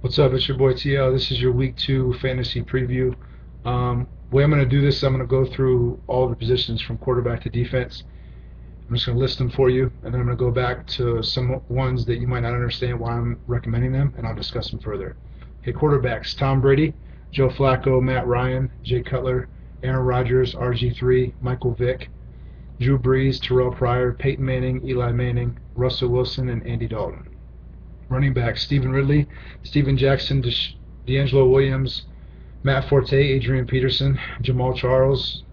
What's up? It's your boy TL. This is your week 2 fantasy preview. Way I'm going to do this, I'm going to go through all the positions from quarterback to defense. I'm just going to list them for you, and then I'm going to go back to some ones that you might not understand why I'm recommending them, and I'll discuss them further. Okay, quarterbacks: Tom Brady, Joe Flacco, Matt Ryan, Jay Cutler, Aaron Rodgers, RG3, Michael Vick, Drew Brees, Terrell Pryor, Peyton Manning, Eli Manning, Russell Wilson, and Andy Dalton. Running backs: Stephen Ridley, Steven Jackson, D'Angelo Williams, Matt Forte, Adrian Peterson, Jamal Charles,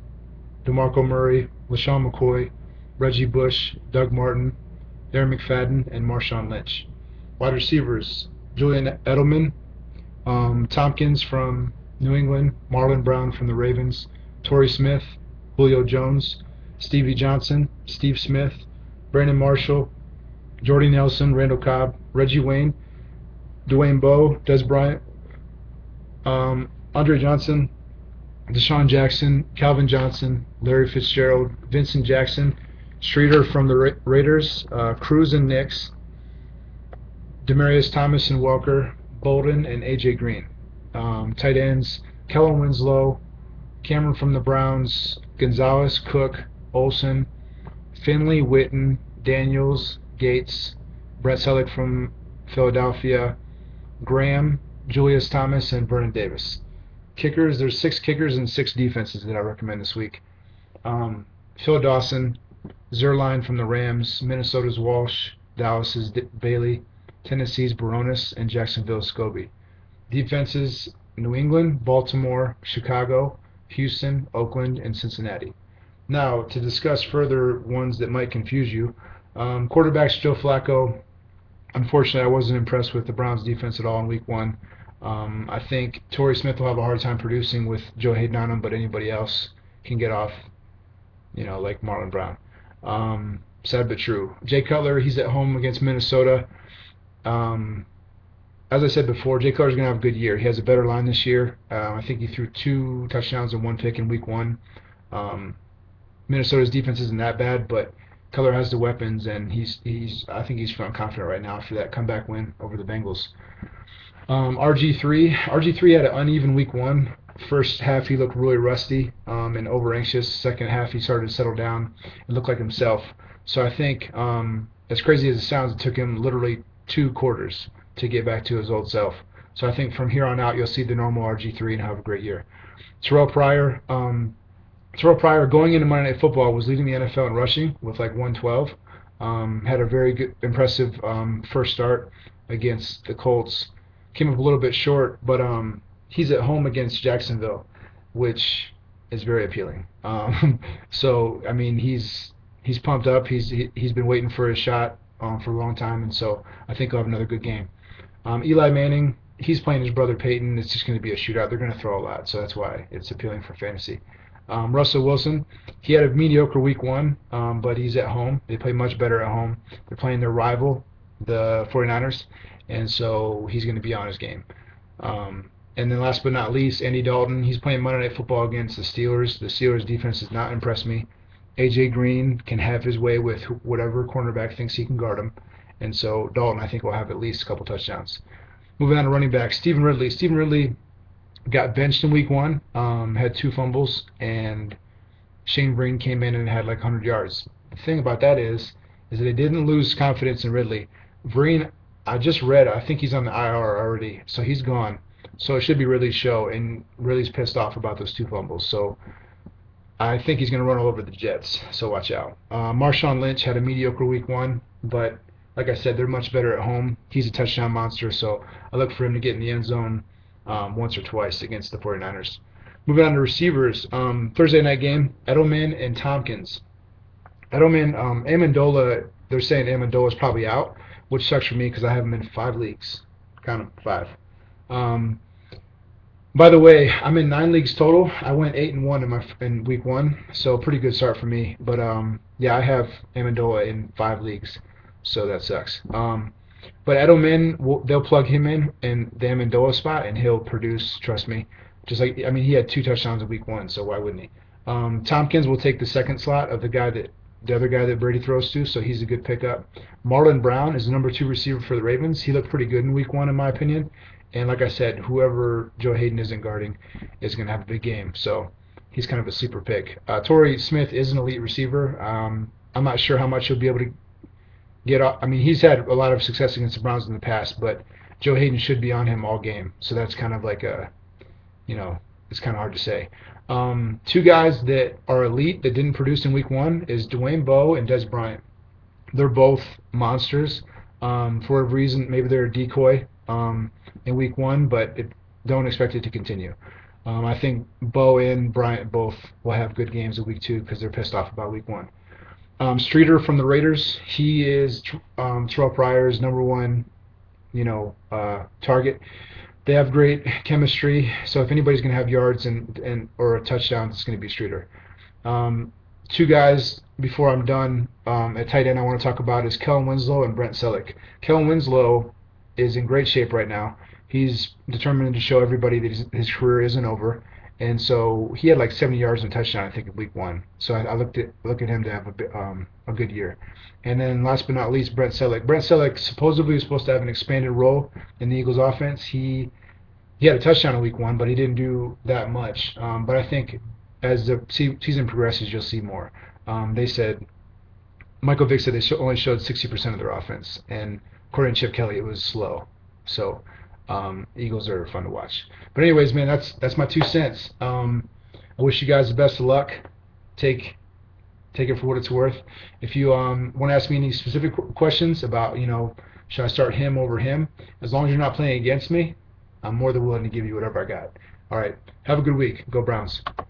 DeMarco Murray, LaShawn McCoy, Reggie Bush, Doug Martin, Aaron McFadden, and Marshawn Lynch. Wide receivers: Julian Edelman, Tompkins from New England, Marlon Brown from the Ravens, Torrey Smith, Julio Jones, Stevie Johnson, Steve Smith, Brandon Marshall, Jordy Nelson, Randall Cobb, Reggie Wayne, Dwayne Bowe, Des Bryant, Andre Johnson, Deshaun Jackson, Calvin Johnson, Larry Fitzgerald, Vincent Jackson, Streeter from the Raiders, Cruz and Nix, Demarius Thomas and Walker, Bolden, and A.J. Green. Tight ends: Kellen Winslow, Cameron from the Browns, Gonzalez, Cook, Olsen, Finley, Witten, Daniels, Gates, Brett Selleck from Philadelphia, Graham, Julius Thomas, and Vernon Davis. Kickers: there's 6 kickers and 6 defenses that I recommend this week. Phil Dawson, Zerline from the Rams, Minnesota's Walsh, Dallas's Bailey, Tennessee's Baronis, and Jacksonville's Scobie. Defenses: New England, Baltimore, Chicago, Houston, Oakland, and Cincinnati. Now, to discuss further ones that might confuse you, quarterbacks: Joe Flacco. Unfortunately, I wasn't impressed with the Browns' defense at all in Week 1. I think Torrey Smith will have a hard time producing with Joe Hayden on him, but anybody else can get off, like Marlon Brown. Sad but true. Jay Cutler, he's at home against Minnesota. As I said before, Jay Cutler's going to have a good year. He has a better line this year. I think he threw 2 touchdowns and 1 pick in Week 1. Minnesota's defense isn't that bad, but Cutler has the weapons, and I think he's feeling confident right now after that comeback win over the Bengals. RG3 had an uneven Week 1. First half he looked really rusty and over anxious. Second half he started to settle down and look like himself. So I think, as crazy as it sounds, it took him literally 2 quarters to get back to his old self. So I think from here on out you'll see the normal RG3 and have a great year. Terrell Pryor going into Monday Night Football was leading the NFL in rushing with like 112. Had a very good, impressive first start against the Colts. Came up a little bit short, but he's at home against Jacksonville, which is very appealing. So I mean, he's pumped up. He's been waiting for his shot for a long time, and so I think he'll have another good game. Eli Manning, he's playing his brother Peyton. It's just going to be a shootout. They're going to throw a lot, so that's why it's appealing for fantasy. Russell Wilson, he had a mediocre Week 1, but he's at home. They play much better at home. They're playing their rival, the 49ers, and so he's going to be on his game. And then last but not least, Andy Dalton. He's playing Monday Night Football against the Steelers. The Steelers' defense has not impressed me. A.J. Green can have his way with whatever cornerback thinks he can guard him. And so Dalton, I think, will have at least a couple touchdowns. Moving on to running back, Stephen Ridley. Stephen Ridley got benched in Week 1, had 2 fumbles, and Shane Vereen came in and had like 100 yards. The thing about that is that they didn't lose confidence in Ridley. Vereen, I just read, I think he's on the IR already, so he's gone. So it should be Ridley's show, and Ridley's pissed off about those 2 fumbles. So I think he's going to run all over the Jets, so watch out. Marshawn Lynch had a mediocre Week 1, but like I said, they're much better at home. He's a touchdown monster, so I look for him to get in the end zone once or twice against the 49ers. Moving on to receivers, Thursday night game, Edelman and Tompkins. Edelman, Amendola, they're saying Amendola's probably out, which sucks for me because I have him in 5 leagues. Count them, 5. By the way, I'm in 9 leagues total. I went 8-1 in Week 1, so pretty good start for me. But yeah, I have Amendola in 5 leagues, so that sucks. But Edelman, they'll plug him in the Amendola spot, and he'll produce. Trust me. Just like, I mean, he had 2 touchdowns in Week 1, so why wouldn't he? Tompkins will take the second slot of the guy that the other guy that Brady throws to, so he's a good pickup. Marlon Brown is the number 2 receiver for the Ravens. He looked pretty good in week 1, in my opinion. And like I said, whoever Joe Hayden isn't guarding is going to have a big game. So he's kind of a sleeper pick. Torrey Smith is an elite receiver. I'm not sure how much he'll be able to get off. I mean, he's had a lot of success against the Browns in the past, but Joe Hayden should be on him all game. So that's kind of like it's kind of hard to say. 2 guys that are elite that didn't produce in week 1 is Dwayne Bowe and Des Bryant. They're both monsters. For whatever reason, maybe they're a decoy in week 1, but don't expect it to continue. I think Bowe and Bryant both will have good games in week 2 because they're pissed off about week 1. Streeter from the Raiders, he is Terrell Pryor's number 1, target. They have great chemistry, so if anybody's going to have yards and or a touchdown, it's going to be Streeter. 2 guys before I'm done at tight end I want to talk about is Kellen Winslow and Brent Selleck. Kellen Winslow is in great shape right now. He's determined to show everybody that his career isn't over, and so he had like 70 yards and a touchdown, I think, in week 1. So I look at him to have a good year. And then last but not least, Brent Selleck. Brent Selleck supposedly was supposed to have an expanded role in the Eagles offense. He had a touchdown in week 1, but he didn't do that much. But I think as the season progresses, you'll see more. They said, Michael Vick said they only showed 60% of their offense, and according to Chip Kelly, it was slow. So Eagles are fun to watch. But anyways, man, that's my 2 cents. I wish you guys the best of luck. Take it for what it's worth. If you want to ask me any specific questions about, should I start him over him, as long as you're not playing against me, I'm more than willing to give you whatever I got. All right. Have a good week. Go Browns.